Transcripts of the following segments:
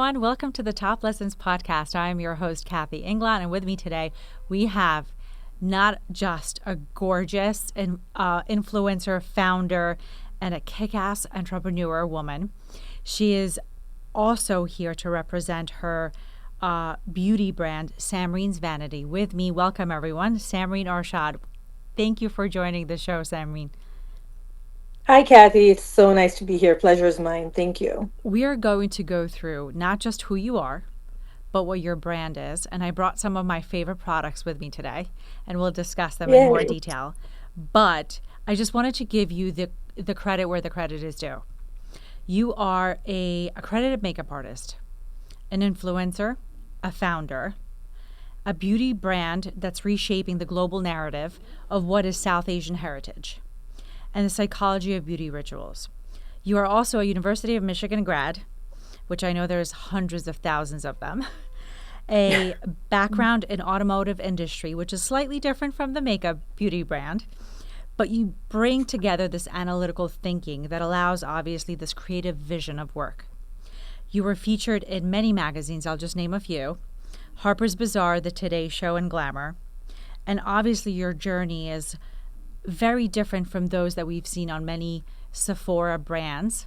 everyone. Welcome to the Top Lessons podcast. I am your host, Kathy Inglot, and with me today, we have not just a gorgeous influencer, founder, and a kick-ass entrepreneur woman. She is also here to represent her beauty brand, Samreen's Vanity. With me, welcome everyone, Samreen Arshad. Thank you for joining the show, Samreen. Hi, Kathy. It's so nice to be here. Pleasure is mine. Thank you. We are going to go through not just who you are, but what your brand is. And I brought some of my favorite products with me today, and we'll discuss them in more Yay. detail. But I just wanted to give you the credit where the credit is due. You are a accredited makeup artist, an influencer, a founder, a beauty brand that's reshaping the global narrative of what is South Asian heritage and the psychology of beauty rituals. You are also a University of Michigan grad, which I know there's hundreds of thousands of them, a background in automotive industry, which is slightly different from the makeup beauty brand, but you bring together this analytical thinking that allows, obviously, this creative vision of work. You were featured in many magazines, I'll just name a few: Harper's Bazaar, The Today Show, and Glamour. And obviously your journey is very different from those that we've seen on many Sephora brands,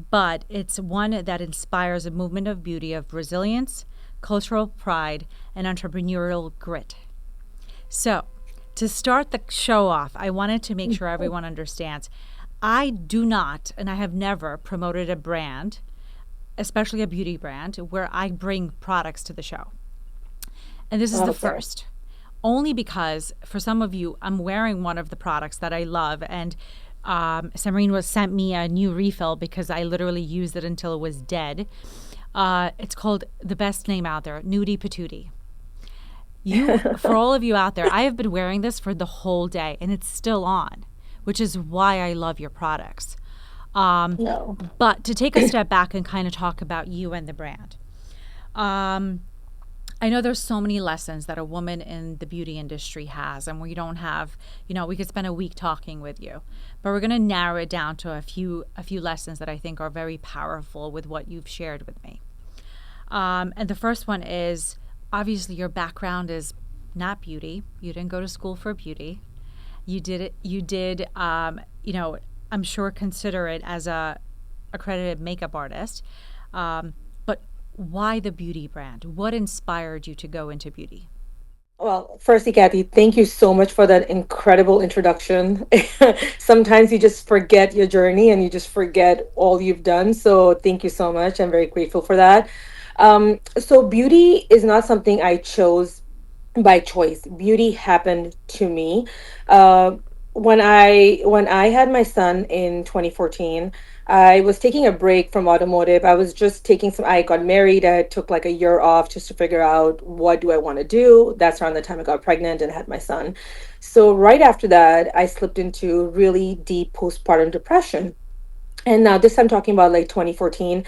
but it's one that inspires a movement of beauty, of resilience, cultural pride, and entrepreneurial grit. So, to start the show off, I wanted to make sure everyone understands I do not, and I have never promoted a brand, especially a beauty brand, where I bring products to the show. And this is the Okay. first. Only because for some of you, I'm wearing one of the products that I love, and Samreen was sent me a new refill because I literally used it until it was dead. It's called, the best name out there, Nudie Patootie. For all of you out there, I have been wearing this for the whole day, and it's still on, which is why I love your products. No. But to take a step back and kind of talk about you and the brand. I know there's so many lessons that a woman in the beauty industry has, and we don't have, we could spend a week talking with you, but we're going to narrow it down to a few lessons that I think are very powerful with what you've shared with me. And the first one is, obviously your background is not beauty. You didn't go to school for beauty. You did it. You did, I'm sure consider it as a accredited makeup artist. But why the beauty brand? What inspired you to go into beauty? Well, firstly, Kathy, thank you so much for that incredible introduction. Sometimes you just forget your journey and you just forget all you've done. So thank you so much. I'm very grateful for that. So beauty is not something I chose by choice. Beauty happened to me. Uh, when I had my son in 2014, I was taking a break from automotive. I was just taking some. I got married. I took like a year off just to figure out what do I want to do. That's around the time I got pregnant and had my son. So right after that, I slipped into really deep postpartum depression. And now this I'm talking about like 2014.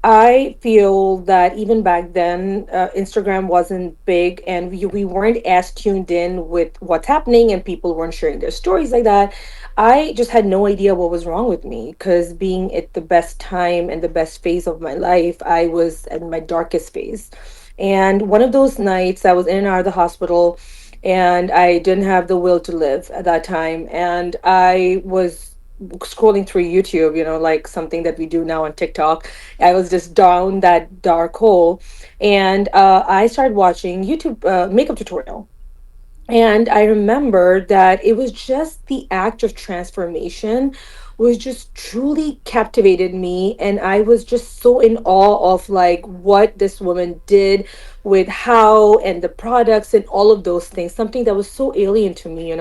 I feel that even back then, Instagram wasn't big and we weren't as tuned in with what's happening and people weren't sharing their stories like that. I just had no idea what was wrong with me because being at the best time and the best phase of my life, I was at my darkest phase. And one of those nights, I was in and out of the hospital and I didn't have the will to live at that time. And I was scrolling through YouTube, like something that we do now on TikTok. I was just down that dark hole, and I started watching YouTube makeup tutorial. And I remember that it was just the act of transformation was just truly captivated me. And I was just so in awe of like what this woman did with how and the products and all of those things, something that was so alien to me.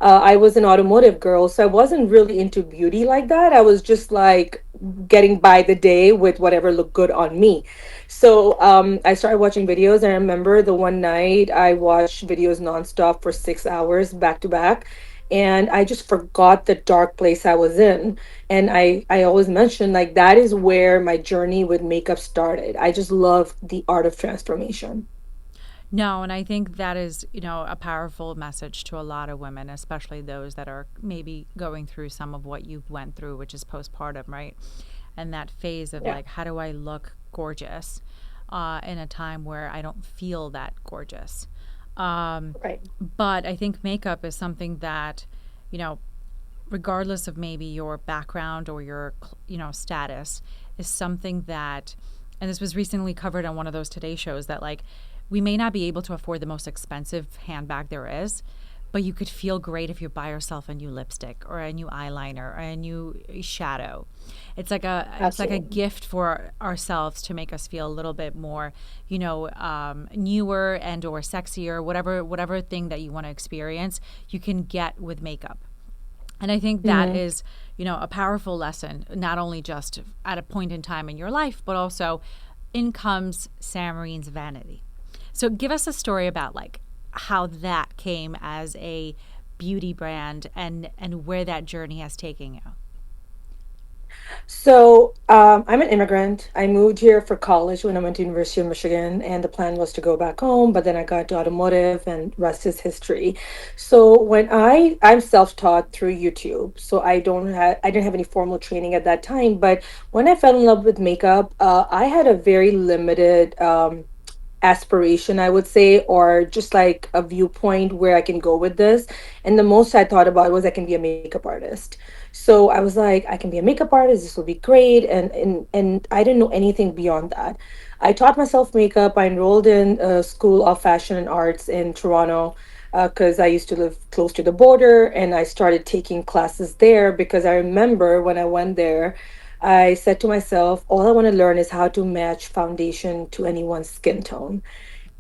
I was an automotive girl, so I wasn't really into beauty like that. I was just like getting by the day with whatever looked good on me. So I started watching videos. I remember the one night I watched videos nonstop for 6 hours back to back. And I just forgot the dark place I was in. And I always mention like that is where my journey with makeup started. I just love the art of transformation. No, and I think that is, a powerful message to a lot of women, especially those that are maybe going through some of what you've went through, which is postpartum, right? And that phase of Yeah. like, how do I look gorgeous in a time where I don't feel that gorgeous. Um, Right. but I think makeup is something that, you know, regardless of maybe your background or your, status, is something that, and this was recently covered on one of those Today shows, that like we may not be able to afford the most expensive handbag there is, but you could feel great if you buy yourself a new lipstick or a new eyeliner or a new shadow. It's like a Absolutely. gift for ourselves to make us feel a little bit more, newer and or sexier, whatever thing that you want to experience, you can get with makeup. And I think that Mm-hmm. is, a powerful lesson, not only just at a point in time in your life, but also in comes Samreen's Vanity. So give us a story about like how that came as a beauty brand and where that journey has taken you. So I'm an immigrant. I moved here for college when I went to University of Michigan, and the plan was to go back home. But then I got to automotive, and rest is history. So I'm self-taught through YouTube, so I didn't have any formal training at that time. But when I fell in love with makeup, I had a very limited aspiration, I would say, or just like a viewpoint where I can go with this. And the most I thought about was I can be a makeup artist. So I was like, I can be a makeup artist. This will be great. And I didn't know anything beyond that. I taught myself makeup. I enrolled in a school of fashion and arts in Toronto because I used to live close to the border, and I started taking classes there because I remember when I went there, I said to myself, all I want to learn is how to match foundation to anyone's skin tone.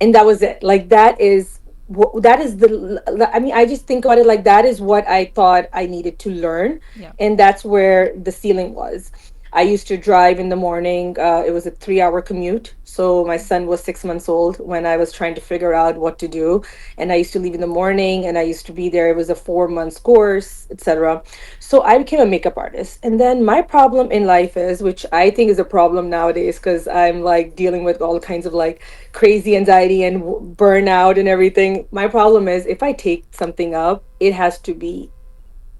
And that was it. Like that is I mean, I just think about it like that is what I thought I needed to learn, Yeah. and that's where the ceiling was. I used to drive in the morning. It was a 3 hour commute. So my son was 6 months old when I was trying to figure out what to do. And I used to leave in the morning, and I used to be there. It was a 4 months course, etc. So I became a makeup artist. And then my problem in life is, which I think is a problem nowadays, because I'm like dealing with all kinds of like crazy anxiety and burnout and everything. My problem is if I take something up, it has to be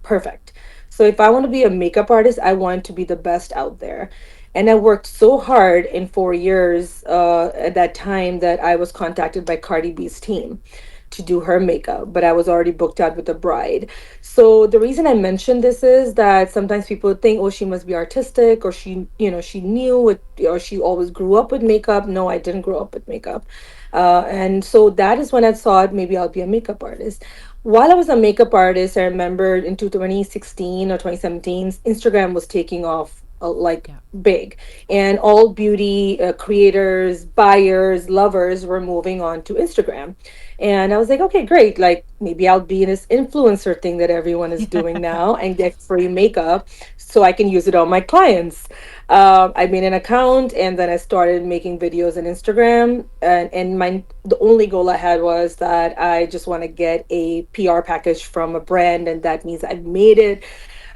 perfect. So if I want to be a makeup artist, I want to be the best out there. And I worked so hard in 4 years at that time that I was contacted by Cardi B's team to do her makeup, but I was already booked out with a bride. So the reason I mention this is that sometimes people think, oh, she must be artistic, or she knew it, or she always grew up with makeup. No, I didn't grow up with makeup. And so that is when I thought maybe I'll be a makeup artist. While I was a makeup artist, I remember in 2016 or 2017, Instagram was taking off like Yeah. big, and all beauty creators, buyers, lovers were moving on to Instagram. And I was like, okay, great. Like maybe I'll be in this influencer thing that everyone is doing now and get free makeup so I can use it on my clients. I made an account, and then I started making videos on Instagram. And the only goal I had was that I just want to get a PR package from a brand, and that means I've made it.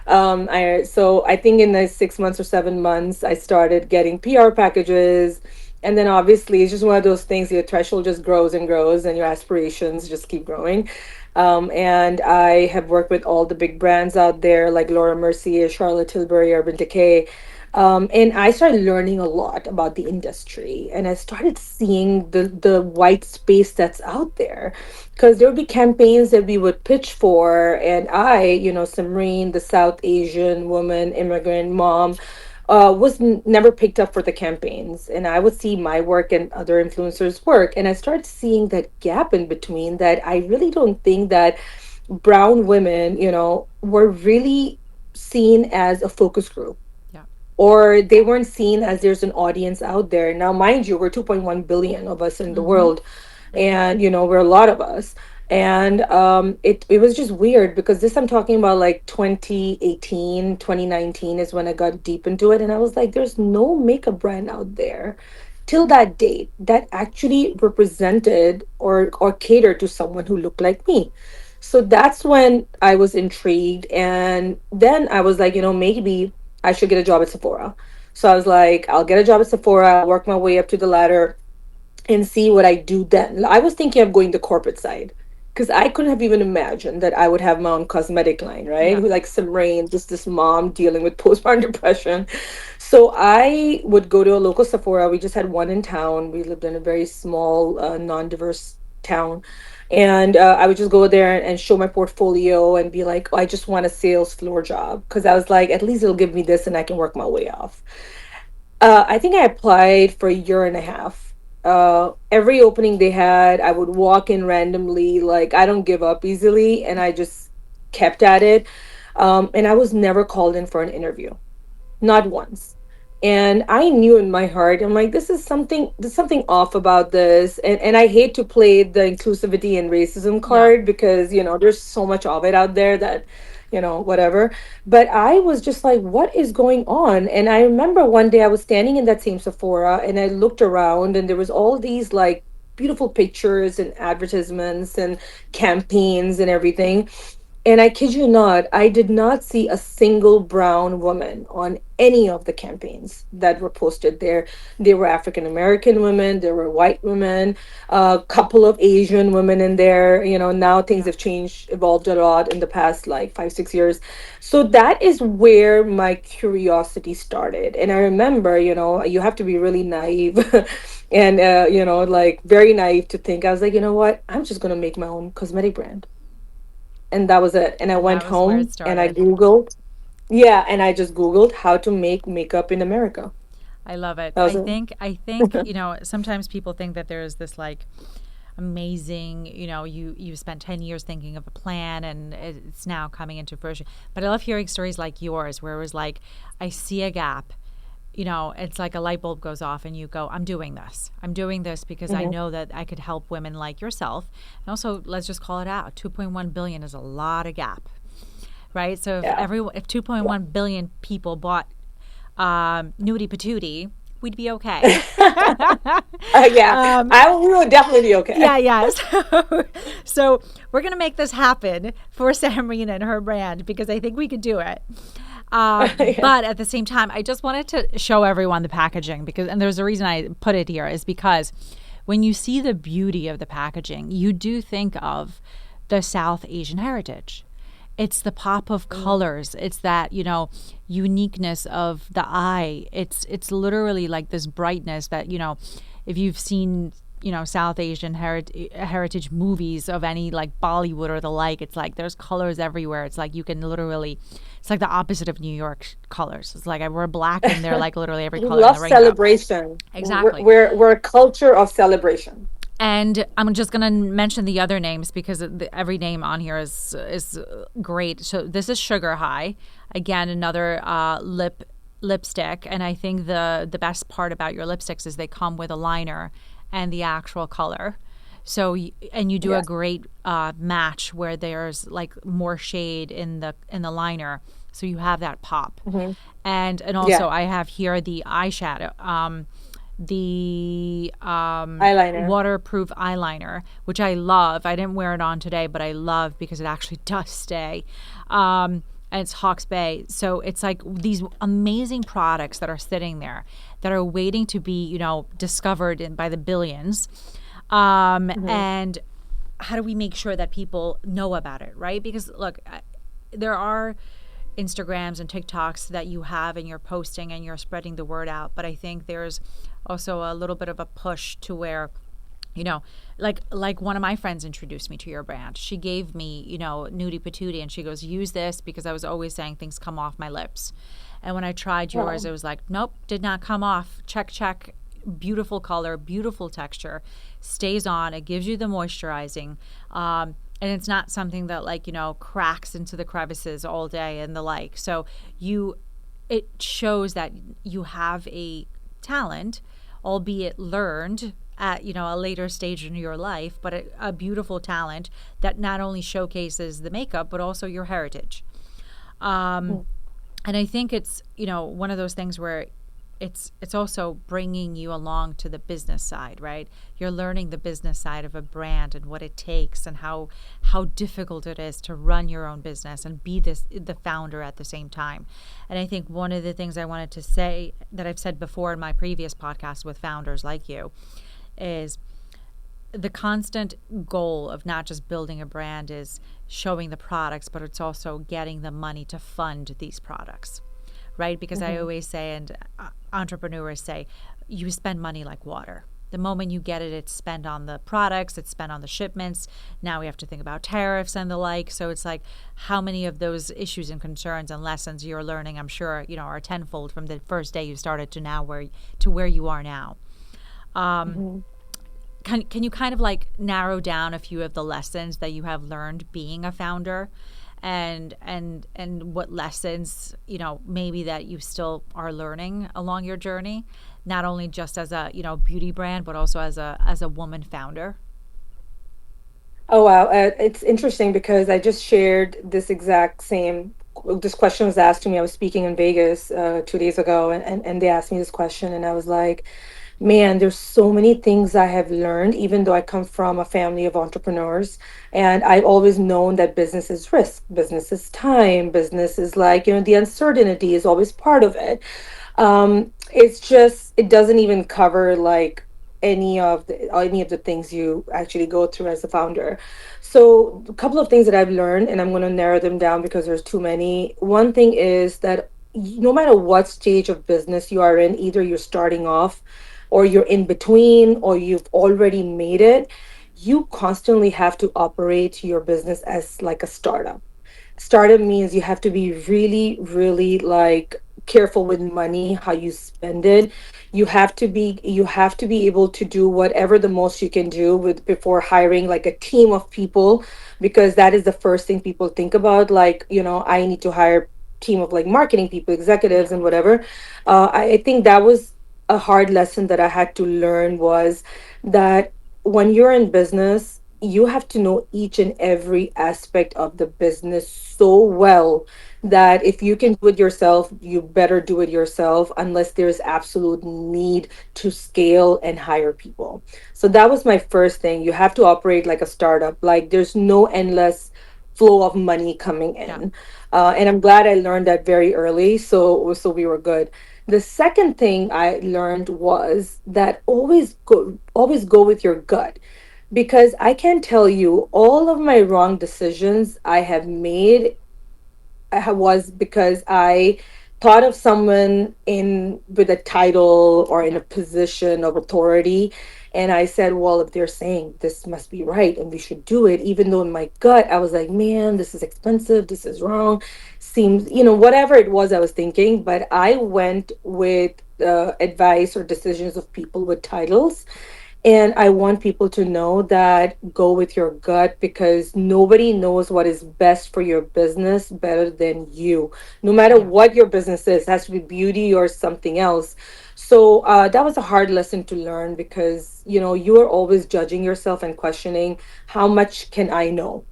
I think in the 6 months or 7 months, I started getting PR packages. And then obviously it's just one of those things, your threshold just grows and grows, and your aspirations just keep growing. And I have worked with all the big brands out there like Laura Mercier, Charlotte Tilbury, Urban Decay. And I started learning a lot about the industry, and I started seeing the white space that's out there, because there would be campaigns that we would pitch for, and Samreen, the South Asian woman, immigrant mom, never picked up for the campaigns. And I would see my work and other influencers' work, and I started seeing that gap in between, that I really don't think that brown women, were really seen as a focus group, Yeah. or they weren't seen as there's an audience out there. Now, mind you, we're 2.1 billion of us in the Mm-hmm. world, and we're a lot of us. And it was just weird, because this I'm talking about like 2018, 2019 is when I got deep into it, and I was like, there's no makeup brand out there till that date that actually represented or catered to someone who looked like me. So that's when I was intrigued, and then I was like, maybe I should get a job at Sephora. So I was like, I'll get a job at Sephora, I'll work my way up to the ladder and see what I do then. I was thinking of going the corporate side, because I couldn't have even imagined that I would have my own cosmetic line, right? Yeah. Who like Samreen, just this mom dealing with postpartum depression. So I would go to a local Sephora. We just had one in town. We lived in a very small, non-diverse town. And I would just go there and show my portfolio and be like, oh, I just want a sales floor job. Because I was like, at least it'll give me this and I can work my way off. I think I applied for a year and a half. Every opening they had, I would walk in randomly. Like, I don't give up easily, and I just kept at it. And I was never called in for an interview, not once. And I knew in my heart, I'm like, there's something off about this. And I hate to play the inclusivity and racism Yeah. card because, there's so much of it out there that, whatever. But I was just like, what is going on? And I remember one day I was standing in that same Sephora and I looked around and there was all these like beautiful pictures and advertisements and campaigns and everything. And I kid you not, I did not see a single brown woman on any of the campaigns that were posted there. There were African American women, there were white women, a couple of Asian women in there. Now things Yeah. have changed, evolved a lot in the past like 5, 6 years. So that is where my curiosity started. And I remember, you have to be really naive and, like very naive to think, I was like, you know what? I'm just going to make my own cosmetic brand, and that was it. And I And went that was where it home and I started. Googled, yeah, and I just Googled how to make makeup in America. I love it. That was I it. think I think, sometimes people think that there's this like amazing, you spent 10 years thinking of a plan and it's now coming into fruition. But I love hearing stories like yours where it was like I see a gap, it's like a light bulb goes off and you go, I'm doing this. I'm doing this because I Mhm. know that I could help women like yourself. And also, let's just call it out. 2.1 billion is a lot of gap, right? So Yeah. if 2.1 billion people bought nudie patootie, we'd be okay. Yeah, um, we would definitely be okay. yeah, yeah. So we're gonna make this happen for Samreen and her brand because I think we could do it. Yeah. But at the same time, I just wanted to show everyone the packaging and there's a reason I put it here is because when you see the beauty of the packaging, you do think of the South Asian heritage. It's the pop of Mm. colors. It's that, uniqueness of the eye. It's literally like this brightness that, if you've seen, South Asian heritage movies of any like Bollywood or the like, it's like there's colors everywhere. It's like you can literally, it's like the opposite of New York colors. It's like we're black and they're like literally every We color in love the rainbow. celebration. Exactly. We're a culture of celebration. And I'm just going to mention the other names because every name on here is great. So this is Sugar High, again another lipstick, and I think the best part about your lipsticks is they come with a liner and the actual color. So and you do a Yes. great match where there's like more shade in the liner, so you have that pop. Hmm. And Yeah. also I have here the eyeshadow. The Eyeliner. waterproof eyeliner, which I love. I didn't wear it on today, but I love because it actually does stay. And it's Hawke's Bay. So it's like these amazing products that are sitting there that are waiting to be, discovered by the billions. Hmm. And how do we make sure that people know about it, right? Because look, there are Instagrams and TikToks that you have and you're posting and you're spreading the word out. But I think there's also a little bit of a push to where, like one of my friends introduced me to your brand. She gave me, Nudie Patootie, and she goes, use this because I was always saying things come off my lips. And when I tried yours, Oh. it was like, nope, did not come off. Check, check. Beautiful color, beautiful texture, stays on. It gives you the moisturizing. And it's not something that like, cracks into the crevices all day and the like. So it shows that you have a talent, albeit learned at, a later stage in your life, but a beautiful talent that not only showcases the makeup, but also your heritage. Um, Mm. and I think it's, one of those things where it's also bringing you along to the business side, right? You're learning the business side of a brand and what it takes and how difficult it is to run your own business and be the founder at the same time. And I think one of the things I wanted to say that I've said before in my previous podcast with founders like you is the constant goal of not just building a brand is showing the products, but it's also getting the money to fund these products, right? Because I Hmm. always say, and entrepreneurs say, you spend money like water. The moment you get it, it's spent on the products, it's spent on the shipments. Now we have to think about tariffs and the like. So it's like how many of those issues and concerns and lessons you're learning, I'm sure, are tenfold from the first day you started to now where you are now. Hmm. Can you kind of like narrow down a few of the lessons that you have learned being a founder, and what lessons maybe that you still are learning along your journey, not only just as a beauty brand, but also as a woman founder. Oh wow, it's interesting because I just shared this exact same. This question was asked to me. I was speaking in Vegas 2 days ago, and they asked me this question, and I was like, "Man, there's so many things I have learned, even though I come from a family of entrepreneurs, and I've always known that business is risk, business is time, business is like the uncertainty is always part of it. It's just it doesn't even cover like any of the things you actually go through as a founder. So a couple of things that I've learned, and I'm going to narrow them down because there's too many. One thing is that no matter what stage of business you are in, either you're starting off or you're in between or you've already made it, you constantly have to operate your business as like a startup. Startup means you have to be really, really like careful with money, how you spend it. You have to be able to do whatever the most you can do with before hiring like a team of people, because that is the first thing people think about. Like, I need to hire team of like marketing people, executives Yeah. and whatever. I think that was a hard lesson that I had to learn, was that when you're in business, you have to know each and every aspect of the business so well that if you can do it yourself, you better do it yourself unless there's absolute need to scale and hire people. So that was my first thing. You have to operate like a startup. Like there's no endless flow of money coming Yeah. in. And I'm glad I learned that very early. So we were good. The second thing I learned was that always go with your gut, because I can tell you all of my wrong decisions I have made was because I thought of someone in with a title or in a Yeah. position of authority, and I said, well, if they're saying this must be right and we should do it, even though in my gut I was like, man, this is expensive, this is wrong, seems, whatever it was I was thinking. But I went with advice or decisions of people with titles, and I want people to know that go with your gut, because nobody knows what is best for your business better than you. No matter Yeah. what your business is, it has to be beauty or something else. So that was a hard lesson to learn, because you are always judging yourself and questioning, how much can I know?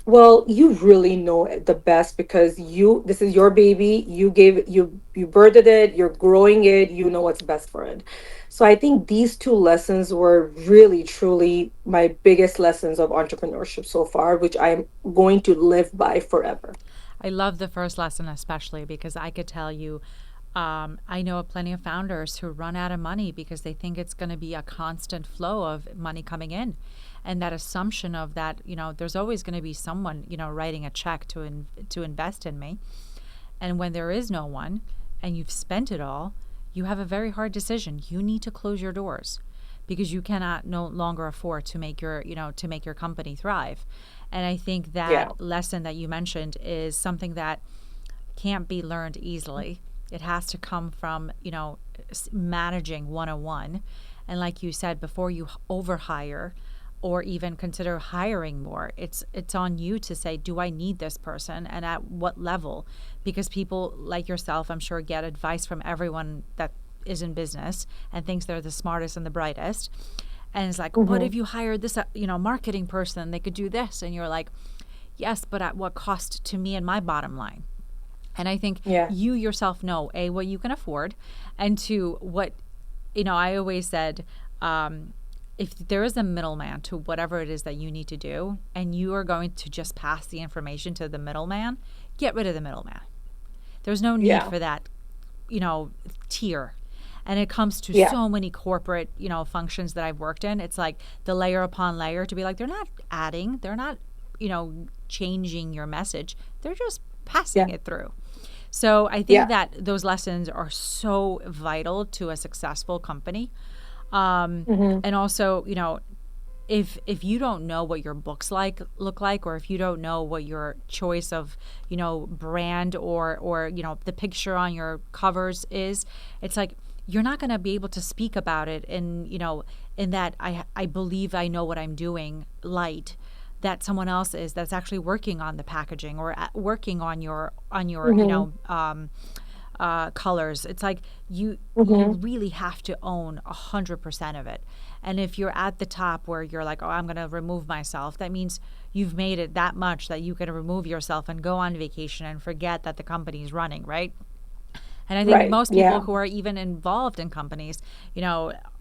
Well, you really know it the best, because this is your baby. You birthed it, you're growing it, you know what's best for it. So I think these two lessons were really truly my biggest lessons of entrepreneurship so far, which I'm going to live by forever. I love the first lesson, especially because I could tell you, I know of plenty of founders who run out of money because they think it's going to be a constant flow of money coming in. And that assumption of that, there's always going to be someone, writing a check to invest in me. And when there is no one and you've spent it all, you have a very hard decision. You need to close your doors because you cannot no longer afford to make your company thrive. And I think Yeah. that lesson that you mentioned is something that can't be learned easily. It has to come from, managing 101. And like you said, before you overhire or even consider hiring more, it's on you to say, do I need this person and at what level? Because people like yourself, I'm sure, get advice from everyone that is in business and thinks they're the smartest and the brightest. And it's like, what Hmm. if you hired this, marketing person? They could do this. And you're like, yes, but at what cost to me and my bottom line? And I think Yeah. you yourself know, A, what you can afford, and two, what, I always said, if there is a middleman to whatever it is that you need to do, and you are going to just pass the information to the middleman, get rid of the middleman. There's no need Yeah. for that, tier. And it comes to Yeah. so many corporate, functions that I've worked in. It's like the layer upon layer to be like, they're not adding, they're not, changing your message. They're just passing Yeah. it through. So I think Yeah. that those lessons are so vital to a successful company. Um, Mm-hmm. and also, if you don't know what your books look like, or if you don't know what your choice of brand or the picture on your covers is, it's like you're not going to be able to speak about it in that I believe I know what I'm doing light that someone else is that's actually working on the packaging or working on your Mm-hmm. colors. It's like you Mm-hmm. really have to own 100% of it. And if you're at the top where you're like, oh, I'm going to remove myself, that means you've made it that much that you can remove yourself and go on vacation and forget that the company is running, right? And I think Right. most people Yeah. who are even involved in companies,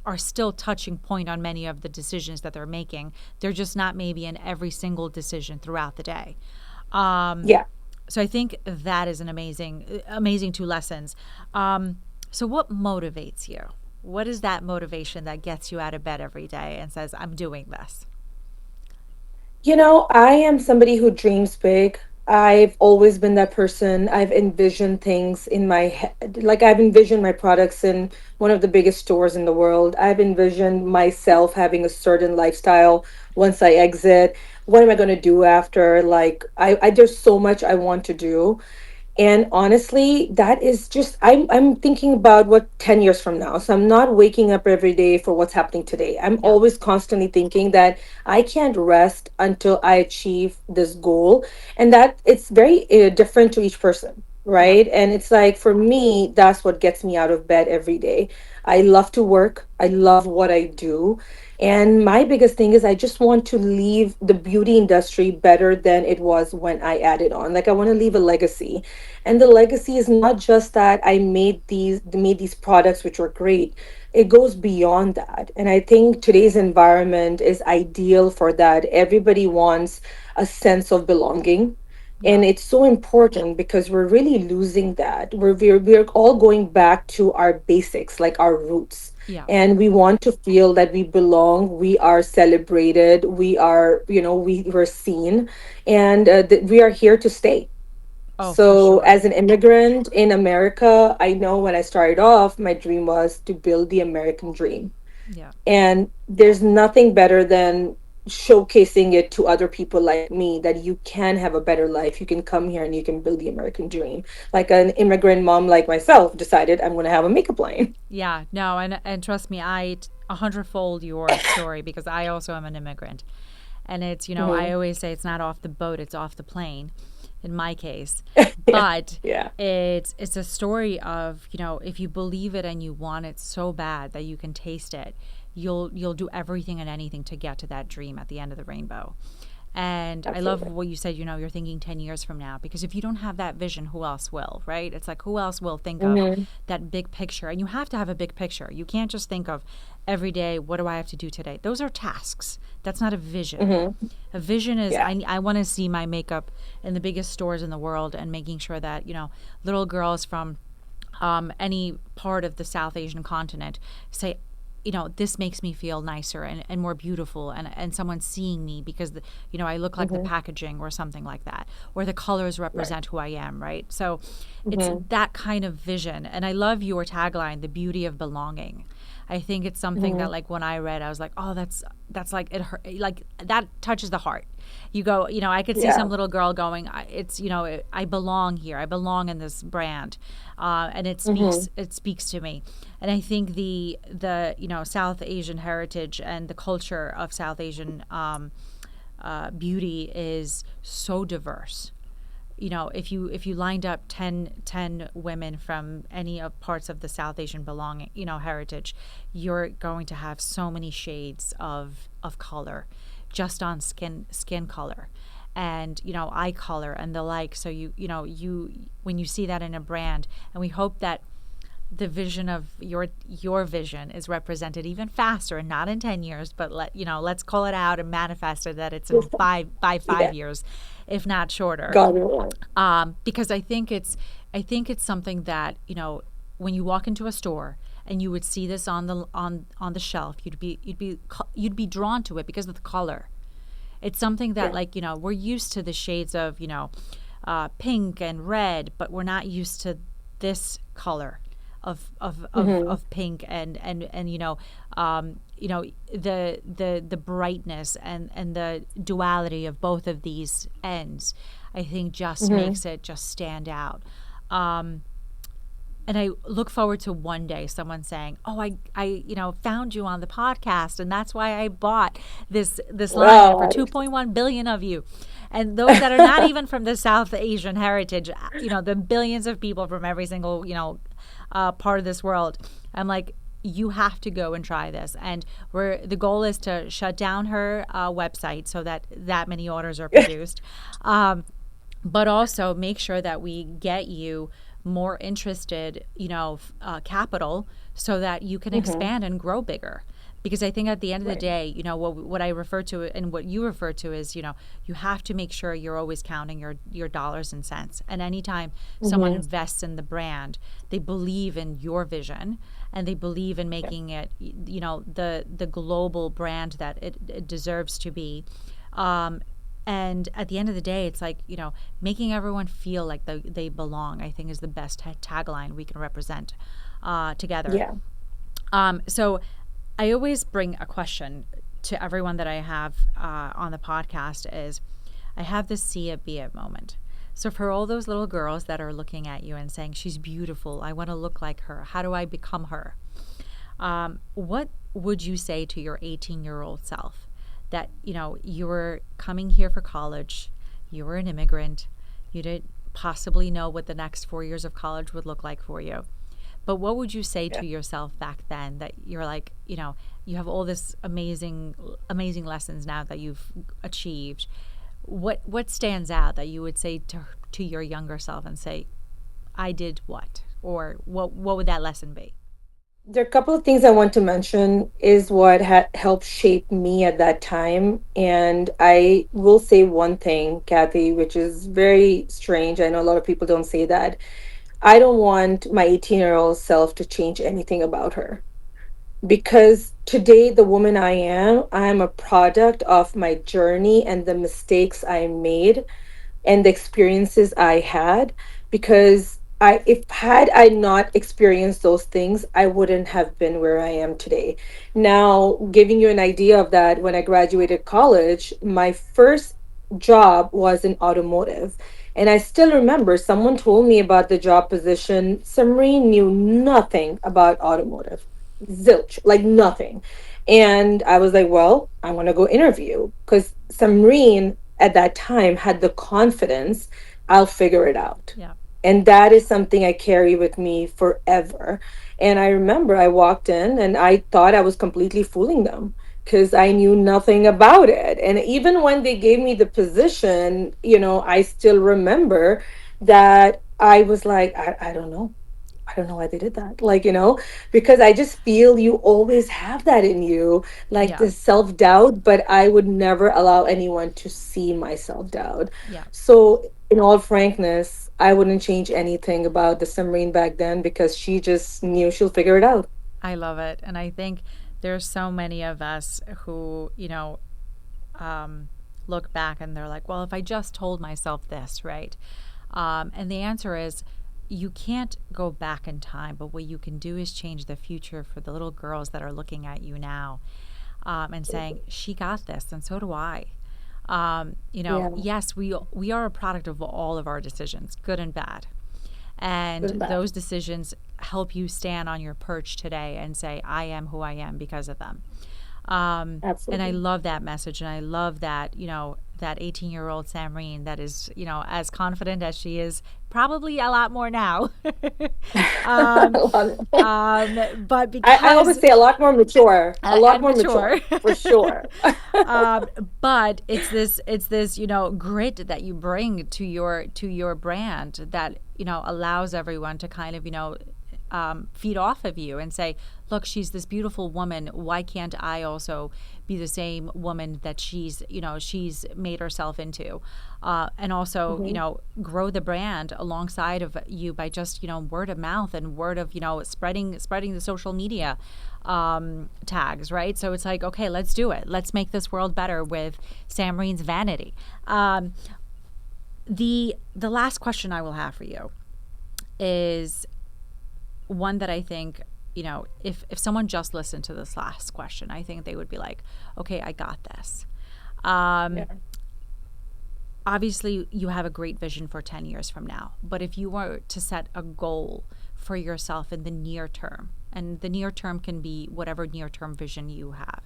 are still touching point on many of the decisions that they're making. They're just not maybe in every single decision throughout the day. Um, Yeah. so I think that is an amazing two lessons. So what motivates you? What is that motivation that gets you out of bed every day and says, I'm doing this? I am somebody who dreams big. I've always been that person. I've envisioned things in my head. Like, I've envisioned my products in one of the biggest stores in the world. I've envisioned myself having a certain lifestyle once I exit. What am I going to do after? Like, I there's so much I want to do. And honestly, that is just I'm thinking about what 10 years from now. So I'm not waking up every day for what's happening today. I'm Yeah. always constantly thinking that I can't rest until I achieve this goal, and that it's very different to each person, Yeah. right? And it's like, for me, that's what gets me out of bed every day. I love to work. I love what I do. And my biggest thing is I just want to leave the beauty industry better than it was when I added on. Like, I want to leave a legacy. And the legacy is not just that I made these products which were great. It goes beyond that. And I think today's environment is ideal for that. Everybody wants a sense of belonging. Yeah. And it's so important because we're really losing that. We're all going back to our basics, like our roots. Yeah. And we want to feel that we belong, we are celebrated, we are, we're seen, and that we are here to stay. Oh, for So, sure. as an immigrant in America, I know when I started off, my dream was to build the American dream. Yeah. And there's nothing better than showcasing it to other people like me that you can have a better life. You can come here and you can build the American dream. Like an immigrant mom like myself decided I'm going to have a makeup line. Yeah, no, and trust me, a hundredfold your story because I also am an immigrant, and it's I Hmm. always say it's not off the boat, it's off the plane, in my case, Yeah. but Yeah. it's a story of if you believe it and you want it so bad that you can taste it, you'll do everything and anything to get to that dream at the end of the rainbow. And I love Absolutely. what you said, you're thinking 10 years from now, because if you don't have that vision, who else will, right? It's like, who else will think of Hmm. that big picture? And you have to have a big picture. You can't just think of every day, what do I have to do today? Those are tasks. That's not a vision. Hmm. A vision is, Yeah. I want to see my makeup in the biggest stores in the world and making sure that, little girls from any part of the South Asian continent say, this makes me feel nicer and more beautiful, and someone seeing me because, I look like the Hmm. packaging or something like that, or the colors Right. represent who I am, right? So it's Hmm. that kind of vision. And I love your tagline, the beauty of belonging. I think it's something that, Hmm. like, when I read, I was like, oh, that's like it hurt, like that touches the heart. You go, I could see Yeah. some little girl going, it's, I belong here. I belong in this brand, and Hmm. it speaks to me. And I think the South Asian heritage and the culture of South Asian beauty is so diverse. If you lined up ten women from any of parts of the South Asian belonging, heritage, you're going to have so many shades of color just on skin color, and eye color and the like. So you when you see that in a brand, and we hope that the vision of your vision is represented even faster, and not in 10 years, but let's call it out and manifest it that it's in by five Yeah. years, if not shorter. Got it. Because I think it's something that when you walk into a store and you would see this on the shelf, you'd be drawn to it because of the color. It's something that, Yeah. like, we're used to the shades of, pink and red, but we're not used to this color Mm-hmm. of pink and the brightness and the duality of both of these ends, I think just Mm-hmm. makes it just stand out. Um, and I look forward to one day someone saying, "Oh, I found you on the podcast, and that's why I bought this line for Wow. 2.1 billion of you." And those that are not even from the South Asian heritage, the billions of people from every single part of this world, I'm like, you have to go and try this. And the goal is to shut down her website so that many orders are produced. Um, but also make sure that we get you more interested, capital, so that you can Mm-hmm. expand and grow bigger. Because I think at the end of the Right. day, what I refer to and what you refer to is, you have to make sure you're always counting your dollars and cents. And anytime someone Mm-hmm. invests in the brand, they believe in your vision and they believe in Yeah. making it, the global brand that it deserves to be. Um, and at the end of the day, it's like, making everyone feel like they belong, I think is the best tagline we can represent together. Yeah. So I always bring a question to everyone that I have on the podcast is, I have this see it, be it moment. So for all those little girls that are looking at you and saying, she's beautiful, I want to look like her, how do I become her? What would you say to your 18-year-old self that, you were coming here for college, you were an immigrant, you didn't possibly know what the next 4 years of college would look like for you? But what would you say Yeah. to yourself back then that you're like, you have all this amazing lessons now that you've achieved? What stands out that you would say to your younger self and say, I did what? Or what would that lesson be? There are a couple of things I want to mention is what had helped shape me at that time. And I will say one thing, Kathy, which is very strange. I know a lot of people don't say that. I don't want my 18-year-old self to change anything about her, because today the woman I am a product of my journey and the mistakes I made and the experiences I had. Because I if had I not experienced those things, I wouldn't have been where I am today. Now, giving you an idea of that, when I graduated college, my first job was in automotive. And I still remember someone told me about the job position. Samreen knew nothing about automotive. Zilch, like nothing. And I was like, well, I want to go interview, because Samreen at that time had the confidence, I'll figure it out. Yeah. And that is something I carry with me forever. And I remember I walked in and I thought I was completely fooling them because I knew nothing about it. And even when they gave me the position, I still remember that I was like, I don't know. I don't know why they did that. Because I just feel you always have that in you, like Yeah. this self doubt, but I would never allow anyone to see my self doubt. Yeah. So, in all frankness, I wouldn't change anything about the submarine back then, because she just knew she'll figure it out. I love it. And I think there's so many of us who, um, look back and they're like, well, if I just told myself this, right? And the answer is, you can't go back in time, but what you can do is change the future for the little girls that are looking at you now, and saying, she got this, and so do I. Yeah, Yes, we are a product of all of our decisions, good and bad. And good and bad. those decisions help you stand on your perch today and say, I am who I am because of them. And I Absolutely. love that message. And I love that, that 18-year-old Samreen that is, as confident as she is, probably a lot more now. I um, love it. but I always because, say a lot more mature, a lot and more mature, mature. for sure. um, but it's this grit that you bring to your brand that allows everyone to kind of feed off of you and say, look, she's this beautiful woman. Why can't I also be the same woman that she's made herself into? And also, Mm-hmm. grow the brand alongside of you by just, word of mouth and word of, spreading the social media tags, right? So it's like, okay, let's do it. Let's make this world better with Samreen's Vanity. The last question I will have for you is one that I think, if someone just listened to this last question, I think they would be like, okay, I got this. Yeah. Um, Obviously, you have a great vision for 10 years from now, but if you were to set a goal for yourself in the near term, and the near term can be whatever near term vision you have,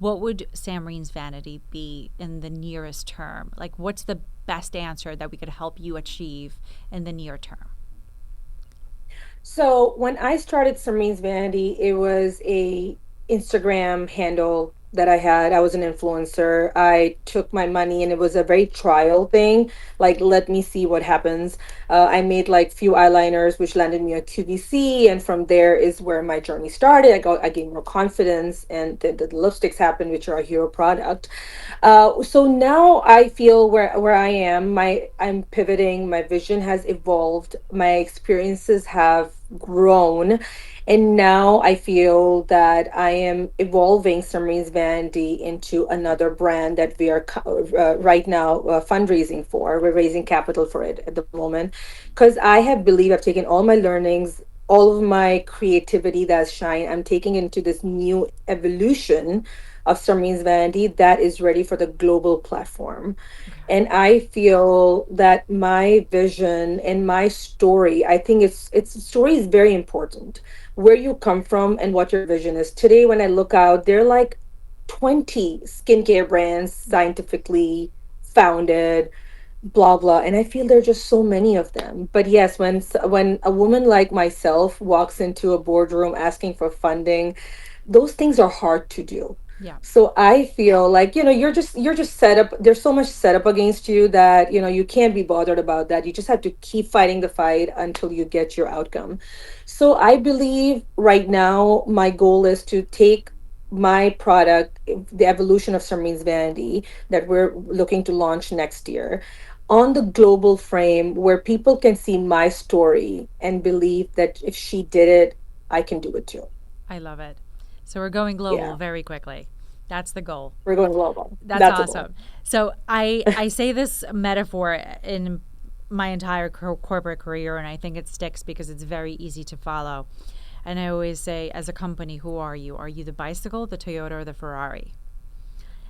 what would Samreen's Vanity be in the nearest term? Like, what's the best answer that we could help you achieve in the near term? So when I started Samreen's Vanity, it was a Instagram handle that I had. I was an influencer. I took my money and it was a very trial thing. Like, let me see what happens. I made like few eyeliners, which landed me a QVC, and from there is where my journey started. I gained more confidence, and the lipsticks happened, which are a hero product. So now I feel where I am. I'm pivoting. My vision has evolved. My experiences have grown, and now I feel that I am evolving Summary's Vanity into another brand that we are right now fundraising for. We're raising capital for it at the moment because I have believed I've taken all my learnings. All of my creativity that's shine, I'm taking into this new evolution of Sarmeen's Vanity that is ready for the global platform. Okay. And I feel that my vision and my story, I think it's story is very important. Where you come from and what your vision is. Today, when I look out, there are like 20 skincare brands scientifically founded, blah blah, and I feel there are just so many of them. But yes, when a woman like myself walks into a boardroom asking for funding, those things are hard to do. Yeah, So I feel like, you're just set up. There's so much set up against you that, you can't be bothered about that. You just have to keep fighting the fight until you get your outcome. So I believe right now my goal is to take my product, the evolution of Sarmeen's Vanity, that we're looking to launch next year, on the global frame where people can see my story and believe that if she did it, I can do it too. I love it. So we're going global Yeah. very quickly. That's the goal. We're going global. That's That's a goal. awesome. So I say this metaphor in my entire corporate career, and I think it sticks because it's very easy to follow. And I always say, as a company, who are you? Are you the bicycle, the Toyota, or the Ferrari?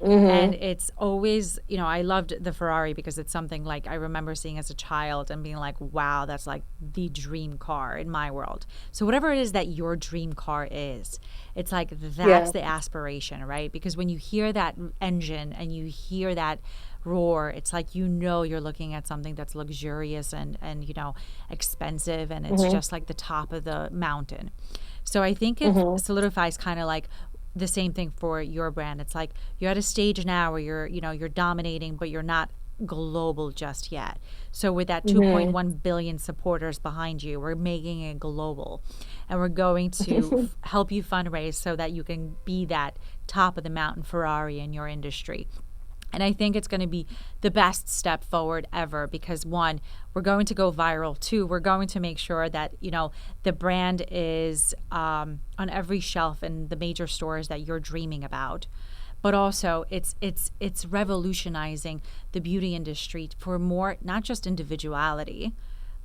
And Mm-hmm. it's always, I loved the Ferrari because it's something like I remember seeing as a child and being like, wow, that's like the dream car in my world. So, whatever it is that your dream car is, it's like that's Yeah. the aspiration, right? Because when you hear that engine and you hear that roar, it's like, you're looking at something that's luxurious and expensive, and it's Mm-hmm. just like the top of the mountain. So I think it Mm-hmm. solidifies kind of like the same thing for your brand. It's like you're at a stage now where you're dominating, but you're not global just yet. So with that Mm-hmm. 2.1 billion supporters behind you, we're making it global, and we're going to help you fundraise so that you can be that top of the mountain Ferrari in your industry. And I think it's going to be the best step forward ever because one, we're going to go viral. Two, we're going to make sure that, the brand is on every shelf in the major stores that you're dreaming about. But also, it's revolutionizing the beauty industry for more, not just individuality,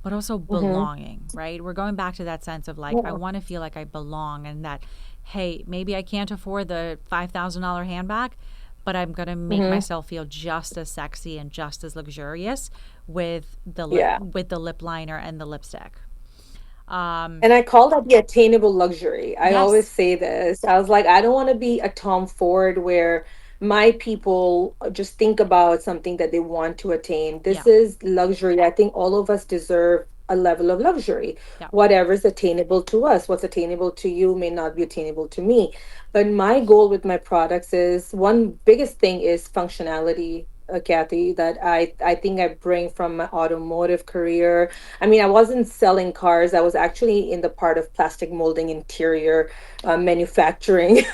but also Mm-hmm. belonging, right? We're going back to that sense of like, I Yeah. want to feel like I belong, and that, hey, maybe I can't afford the $5,000 handbag, but I'm going to make Mm-hmm. myself feel just as sexy and just as luxurious with Yeah. with the lip liner and the lipstick. Um, And I call that the attainable luxury. I always yes. say this. I was like, I don't want to be a Tom Ford where my people just think about something that they want to attain. Yeah. This is luxury. I think all of us deserve a level of luxury. Yeah. Whatever is attainable to us, what's attainable to you may not be attainable to me. But my goal with my products is one biggest thing is functionality. Kathy, that I think I bring from my automotive career. I mean, I wasn't selling cars. I was actually in the part of plastic molding interior manufacturing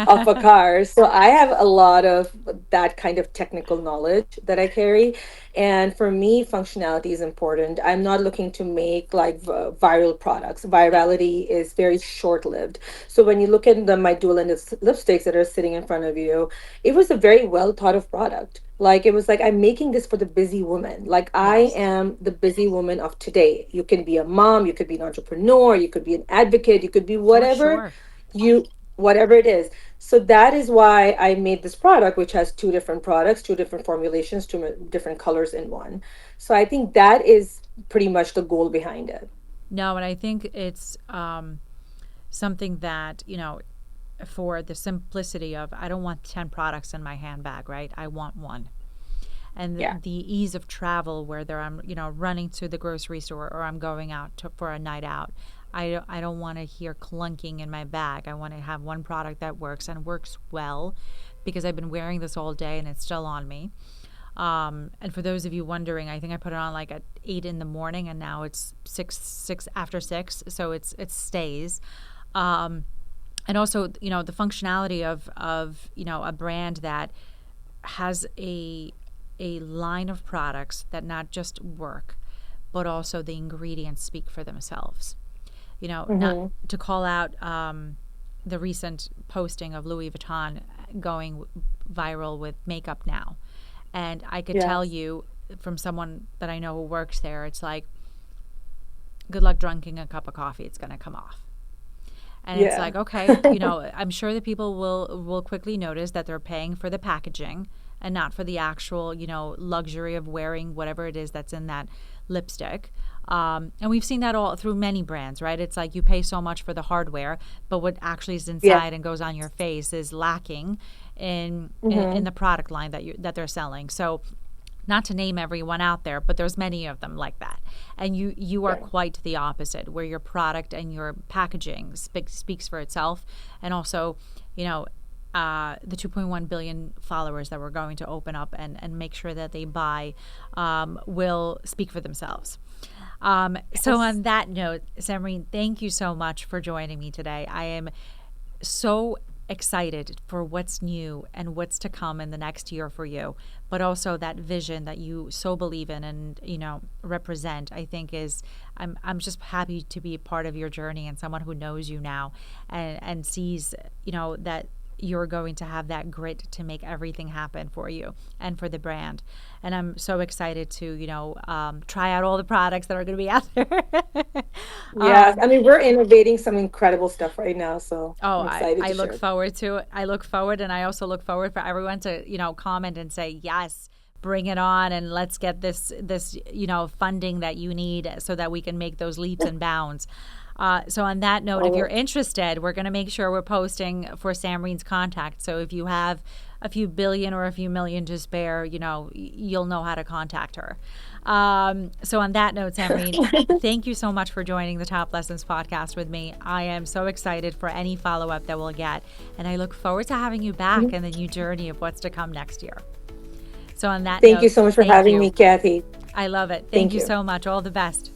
of a car. So I have a lot of that kind of technical knowledge that I carry. And for me, functionality is important. I'm not looking to make like viral products. Yeah, Virality is very short lived. So when you look at my dual ended lipsticks that are sitting in front of you, it was a very well thought of product. Like it was like, I'm making this for the busy woman. Like I yes. am the busy woman of today. You can be a mom, you could be an entrepreneur, you could be an advocate, you could be For whatever sure. you, whatever it is. So that is why I made this product, which has two different products, two different formulations, two different colors in one. So I think that is pretty much the goal behind it. No, and I think it's something that, for the simplicity of, I don't want 10 products in my handbag, right? I want one. And Yeah. the ease of travel, whether I'm, running to the grocery store or I'm going out for a night out. I don't want to hear clunking in my bag. I want to have one product that works and works well, because I've been wearing this all day and it's still on me. And for those of you wondering, I think I put it on like at 8 in the morning, and now it's six after 6, so it stays. Um, and also, the functionality of a brand that has a line of products that not just work, but also the ingredients speak for themselves. Not Mm-hmm. to call out the recent posting of Louis Vuitton going viral with makeup now. And I could tell Yes. you from someone that I know who works there, it's like, good luck drinking a cup of coffee, it's going to come off. And it's Yeah. like, okay, I'm sure that people will quickly notice that they're paying for the packaging and not for the actual, luxury of wearing whatever it is that's in that lipstick. And we've seen that all through many brands, right? It's like you pay so much for the hardware, but what actually is Yeah. inside and goes on your face is lacking in Mm-hmm. the product line that they're selling. So, not to name everyone out there, but there's many of them like that. And you are Yeah. quite the opposite, where your product and your packaging speaks for itself. And also, you know, the 2.1 billion followers that we're going to open up and make sure that they buy will speak for themselves. So Yes. on that note, Samreen, thank you so much for joining me today. I am so excited for what's new and what's to come in the next year for you, but also that vision that you so believe in and represent. I think is I'm just happy to be a part of your journey and someone who knows you now and sees that you're going to have that grit to make everything happen for you and for the brand. And I'm so excited to try out all the products that are going to be out there. Yes. um, I mean, we're innovating some incredible stuff right now, so Oh, I'm excited I to look share. forward to it. I look forward, and I also look forward for everyone to, comment and say, yes, bring it on, and let's get this funding that you need so that we can make those leaps and bounds. So on that note, if you're Oh, interested, we're going to make sure we're posting for Samreen's contact. So if you have a few billion or a few million to spare, you'll know how to contact her. So on that note, Samreen, thank you so much for joining the Top Lessons podcast with me. I am so excited for any follow up that we'll get, and I look forward to having you back in the new journey of what's to come next year. So on that thank you note, so much for thank having me, you. Kathy. I love it. Thank Thank you you. so much. All the best.